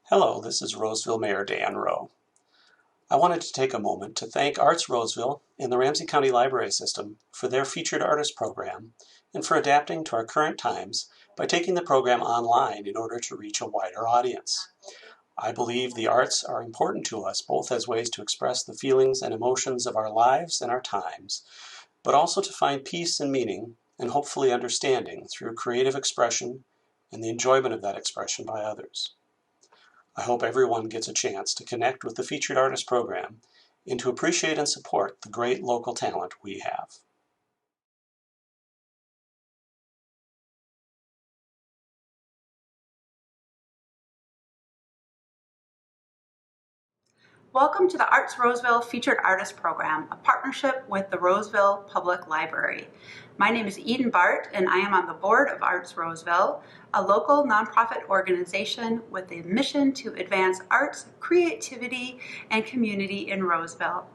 Hello, this is Roseville Mayor Dan Rowe. I wanted to take a moment to thank Arts Roseville and the Ramsey County Library System for their featured artist program and for adapting to our current times by taking the program online in order to reach a wider audience. I believe the arts are important to us both as ways to express the feelings and emotions of our lives and our times, but also to find peace and meaning and hopefully understanding through creative expression and the enjoyment of that expression by others. I hope everyone gets a chance to connect with the Featured Artist Program and to appreciate and support the great local talent we have. Welcome to the Arts Roseville Featured Artist Program, a partnership with the Roseville Public Library. My name is Eden Bart, and I am on the board of Arts Roseville, a local nonprofit organization with a mission to advance arts, creativity, and community in Roseville.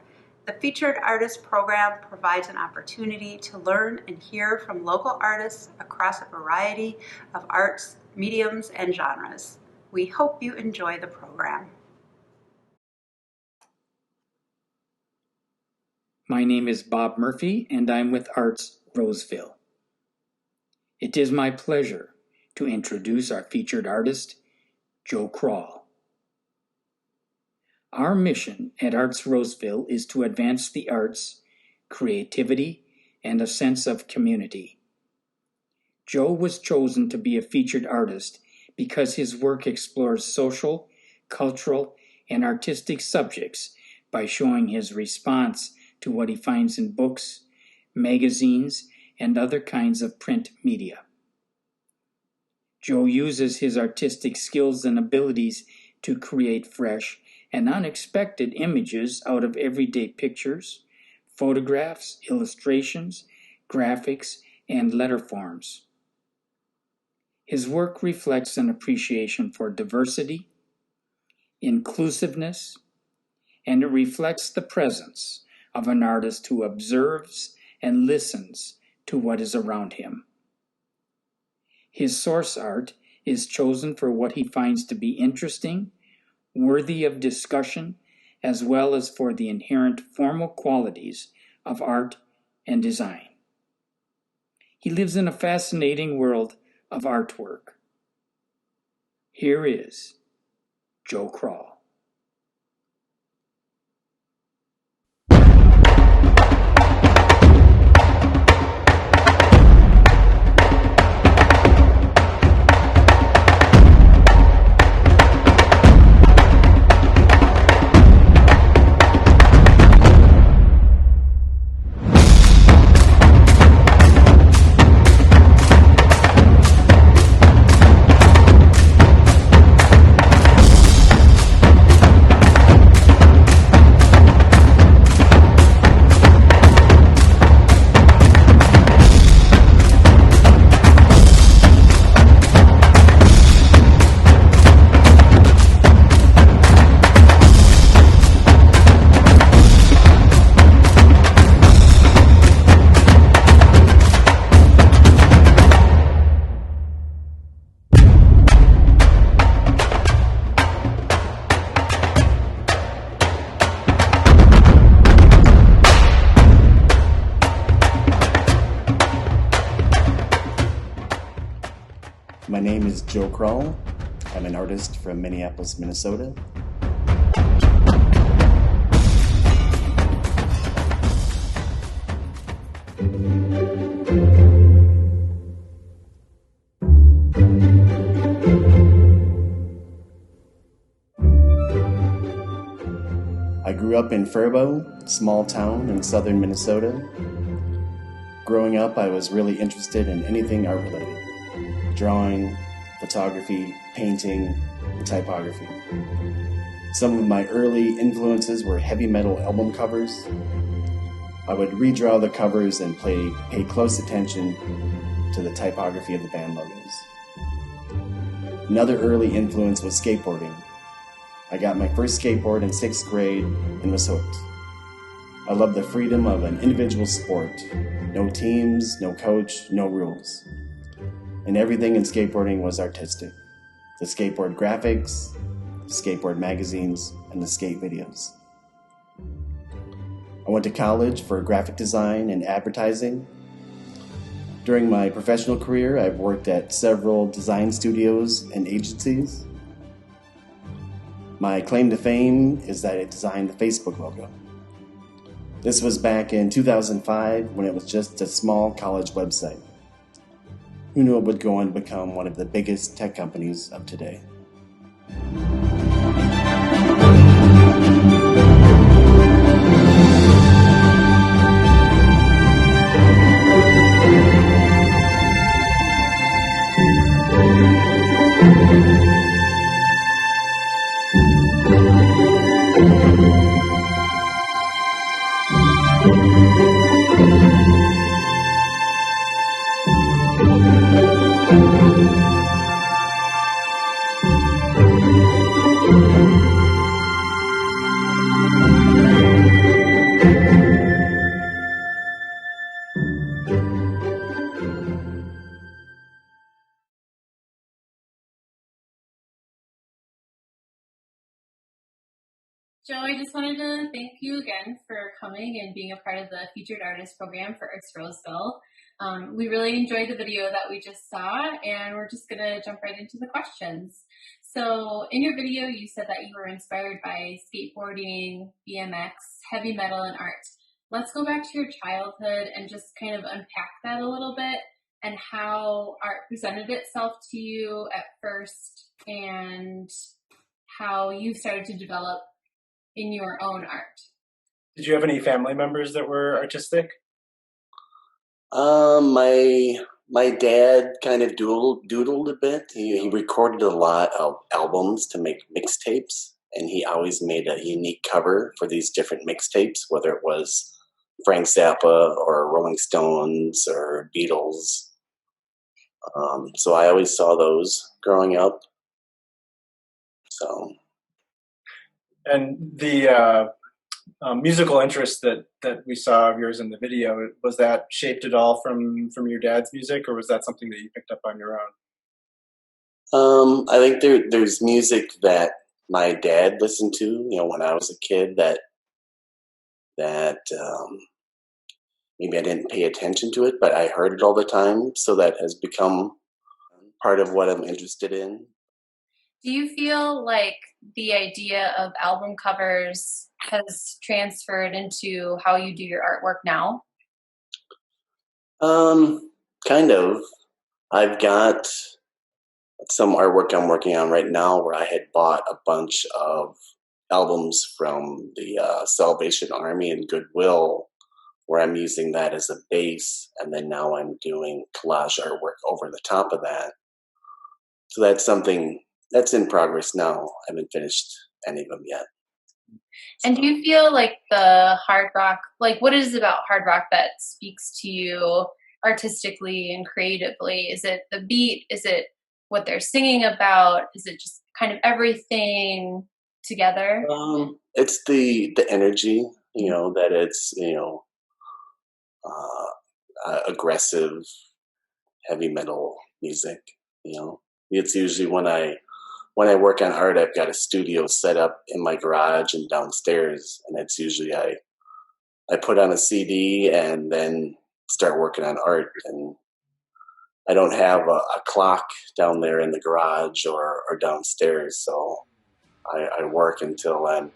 The Featured Artist Program provides an opportunity to learn and hear from local artists across a variety of arts, mediums, and genres. We hope you enjoy the program. My name is Bob Murphy, and I'm with Arts Roseville. It is my pleasure to introduce our featured artist, Joe Kroll. Our mission at Arts Roseville is to advance the arts, creativity, and a sense of community. Joe was chosen to be a featured artist because his work explores social, cultural, and artistic subjects by showing his response to what he finds in books, magazines, and other kinds of print media. Joe uses his artistic skills and abilities to create fresh and unexpected images out of everyday pictures, photographs, illustrations, graphics, and letter forms. His work reflects an appreciation for diversity, inclusiveness, and it reflects the presence of an artist who observes and listens to what is around him. His source art is chosen for what he finds to be interesting, worthy of discussion, as well as for the inherent formal qualities of art and design. He lives in a fascinating world of artwork. Here is Joe Kroll. My name is Joe Kroll. I'm an artist from Minneapolis, Minnesota. I grew up in Faribault, small town in southern Minnesota. Growing up, I was really interested in anything art-related. Drawing, photography, painting, and typography. Some of my early influences were heavy metal album covers. I would redraw the covers and pay close attention to the typography of the band logos. Another early influence was skateboarding. I got my first skateboard in 6th grade and was hooked. I loved the freedom of an individual sport. No teams, no coach, no rules. And everything in skateboarding was artistic. The skateboard graphics, skateboard magazines, and the skate videos. I went to college for graphic design and advertising. During my professional career, I've worked at several design studios and agencies. My claim to fame is that I designed the Facebook logo. This was back in 2005 when it was just a small college website. Who knew it would go on to become one of the biggest tech companies of today? Joe, I just wanted to thank you again for coming and being a part of the Featured Artist Program for Arts Roseville. We really enjoyed the video that we just saw, and we're just going to jump right into the questions. So in your video, you said that you were inspired by skateboarding, BMX, heavy metal, and art. Let's go back to your childhood and just kind of unpack that a little bit and how art presented itself to you at first and how you started to develop in your own art. Did you have any family members that were artistic? My dad kind of doodled a bit. He recorded a lot of albums to make mixtapes, and he always made a unique cover for these different mixtapes, whether it was Frank Zappa or Rolling Stones or Beatles. So I always saw those growing up. So. And the musical interest that we saw of yours in the video, was that shaped at all from your dad's music, or was that something that you picked up on your own? I think there's music that my dad listened to, when I was a kid that maybe I didn't pay attention to it, but I heard it all the time. So that has become part of what I'm interested in. Do you feel like the idea of album covers has transferred into how you do your artwork now? Kind of. I've got some artwork I'm working on right now where I had bought a bunch of albums from the Salvation Army and Goodwill, where I'm using that as a base, and then now I'm doing collage artwork over the top of that. So that's something that's in progress now. I haven't finished any of them yet. And do you feel like the hard rock, like what is it about hard rock that speaks to you artistically and creatively? Is it the beat? Is it what they're singing about? Is it just kind of everything together? It's the energy, that it's, aggressive, heavy metal music, It's usually when I work on art, I've got a studio set up in my garage and downstairs, and it's usually I put on a CD and then start working on art. And I don't have a clock down there in the garage or downstairs, so I work until I'm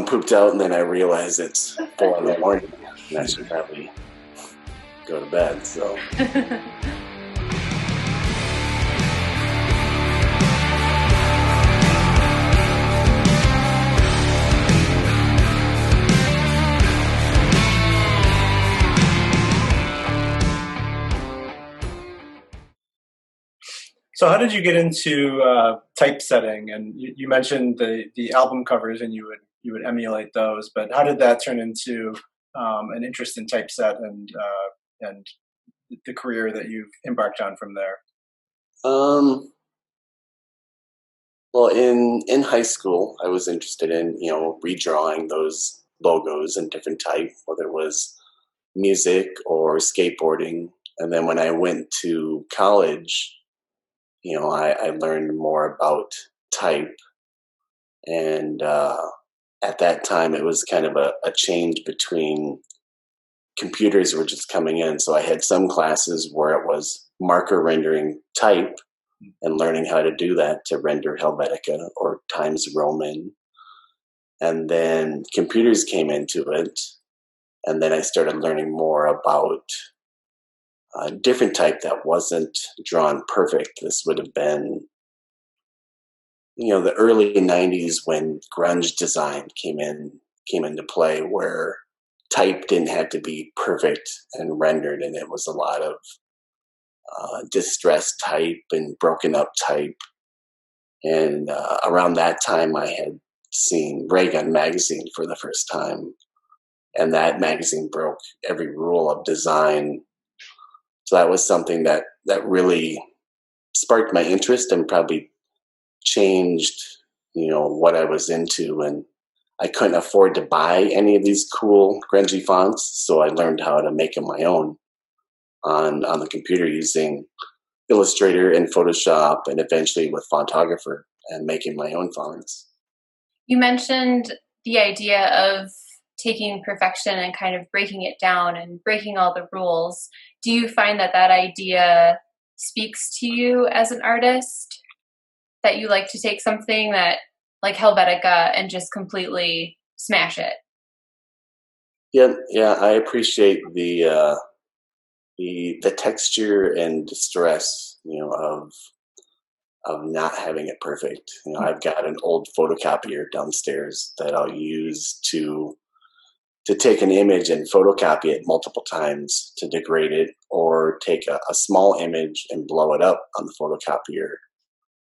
pooped out, and then I realize it's 4 a.m. and I should probably go to bed. So. So how did you get into typesetting? And you mentioned the album covers, and you would emulate those. But how did that turn into an interest in typeset and the career that you've embarked on from there? Well, in high school, I was interested in redrawing those logos in different type, whether it was music or skateboarding. And then when I went to college, I learned more about type. And at that time, it was kind of a change between computers were just coming in. So I had some classes where it was marker rendering type and learning how to do that to render Helvetica or Times Roman. And then computers came into it. And then I started learning more about a different type that wasn't drawn perfect. This would have been, the early 90s when grunge design came into play, where type didn't have to be perfect and rendered, and it was a lot of distressed type and broken up type. And around that time, I had seen Raygun magazine for the first time, and that magazine broke every rule of design. So that was something that really sparked my interest and probably changed, what I was into. And I couldn't afford to buy any of these cool grungy fonts, so I learned how to make them my own on the computer using Illustrator and Photoshop, and eventually with Fontographer and making my own fonts. You mentioned the idea of taking perfection and kind of breaking it down and breaking all the rules. Do you find that idea speaks to you as an artist? That you like to take something that, like Helvetica, and just completely smash it? Yeah, I appreciate the texture and distress, of not having it perfect. I've got an old photocopier downstairs that I'll use to take an image and photocopy it multiple times to degrade it, or take a small image and blow it up on the photocopier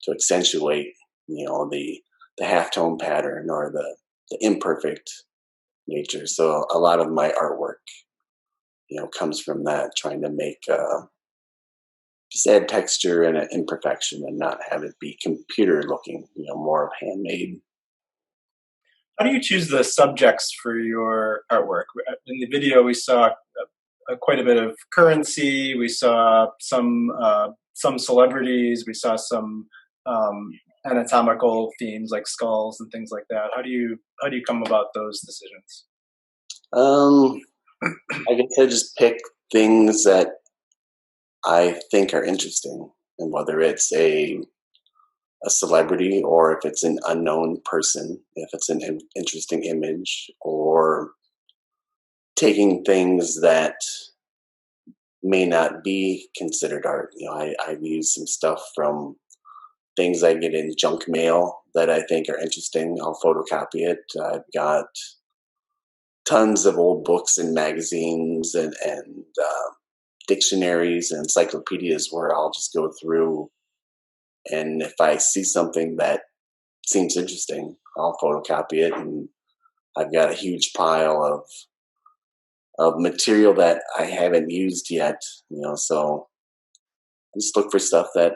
to accentuate, the halftone pattern or the imperfect nature. So a lot of my artwork, comes from that, trying to make just add texture and imperfection and not have it be computer looking, more of handmade. How do you choose the subjects for your artwork? In the video, we saw quite a bit of currency. We saw some celebrities. We saw some anatomical themes like skulls and things like that. How do you come about those decisions? I guess I just pick things that I think are interesting, and whether it's a celebrity or if it's an unknown person, if it's an interesting image, or taking things that may not be considered art. I've used some stuff from things I get in junk mail that I think are interesting. I'll photocopy it. I've got tons of old books and magazines and dictionaries and encyclopedias where I'll just go through, and if I see something that seems interesting, I'll photocopy it. And I've got a huge pile of material that I haven't used yet, so I just look for stuff that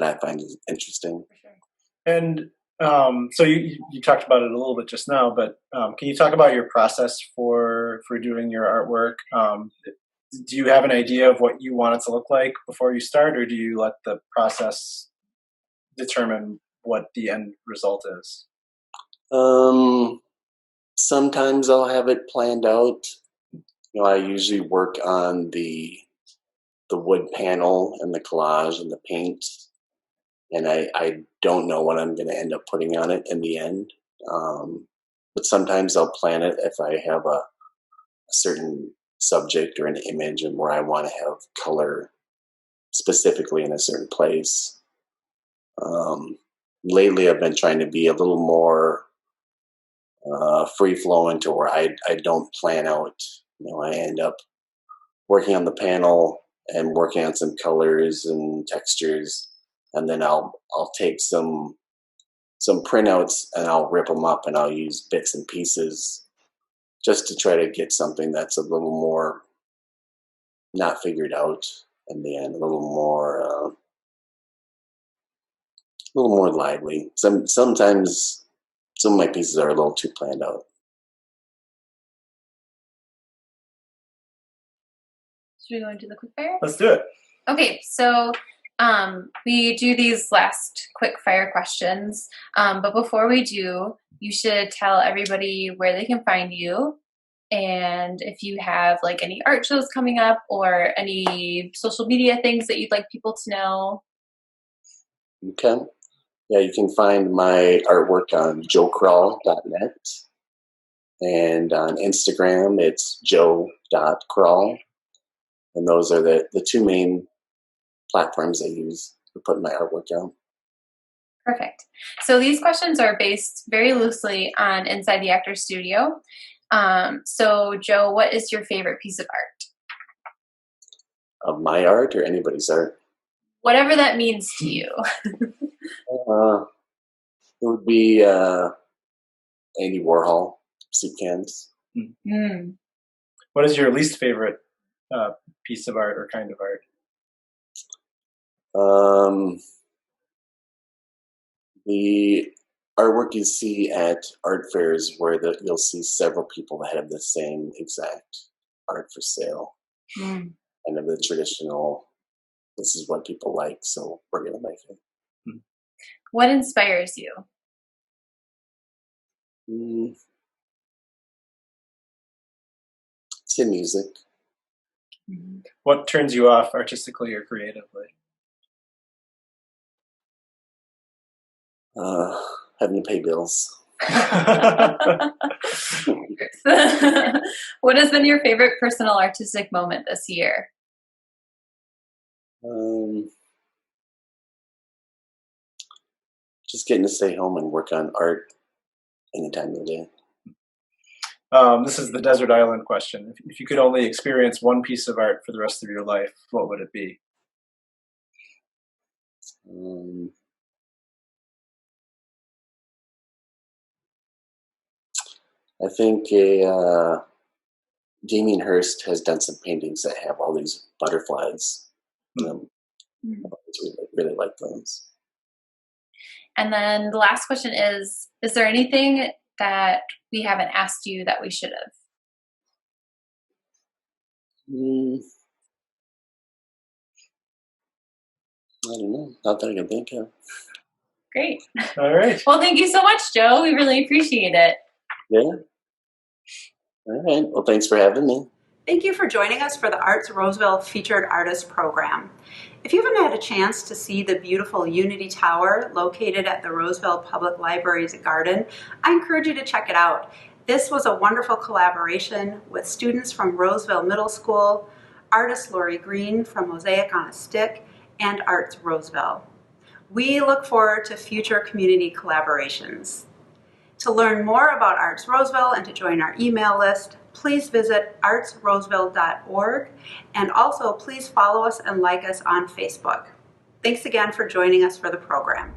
I find interesting. And so you talked about it a little bit just now, but can you talk about your process for doing your artwork? Do you have an idea of what you want it to look like before you start, or do you let the process determine what the end result is? Sometimes I'll have it planned out. I usually work on the wood panel and the collage and the paint, and I don't know what I'm going to end up putting on it in the end. But sometimes I'll plan it if I have a certain subject or an image and where I want to have color specifically in a certain place. Lately, I've been trying to be a little more free-flowing to where I don't plan out. I end up working on the panel and working on some colors and textures, and then I'll take some printouts and I'll rip them up and I'll use bits and pieces just to try to get something that's a little more not figured out in the end, a little more lively. Sometimes some of my pieces are a little too planned out. Should we go into the quick fire? Let's do it. Okay, so We do these last quick fire questions, but before we do, you should tell everybody where they can find you, and if you have like any art shows coming up or any social media things that you'd like people to know. Okay. Yeah, you can find my artwork on joecrawl.net, and on Instagram it's joe.crawl, and those are the two main platforms I use for putting my artwork out. Perfect. So these questions are based very loosely on Inside the Actors Studio. So Joe, what is your favorite piece of art? Of my art or anybody's art? Whatever that means to you. It would be Andy Warhol, soup cans. Mm. What is your least favorite piece of art or kind of art? The artwork you see at art fairs where you'll see several people that have the same exact art for sale. Mm. Kind of the traditional, this is what people like, so we're going to make it. What inspires you? It's in music. Mm-hmm. What turns you off artistically or creatively? Having to pay bills. What has been your favorite personal artistic moment this year? Just getting to stay home and work on art anytime of the day. This is the desert island question. If you could only experience one piece of art for the rest of your life, what would it be? I think Damien Hirst has done some paintings that have all these butterflies in them. I really like those. And then the last question is there anything that we haven't asked you that we should have? I don't know. Not that I can think of. Great. All right. Well, thank you so much, Joe. We really appreciate it. Yeah. All right. Well, thanks for having me. Thank you for joining us for the Arts Roseville Featured Artist Program. If you haven't had a chance to see the beautiful Unity Tower located at the Roseville Public Library's garden, I encourage you to check it out. This was a wonderful collaboration with students from Roseville Middle School, artist Lori Green from Mosaic on a Stick, and Arts Roseville. We look forward to future community collaborations. To learn more about Arts Roseville and to join our email list, please visit artsroseville.org, and also please follow us and like us on Facebook. Thanks again for joining us for the program.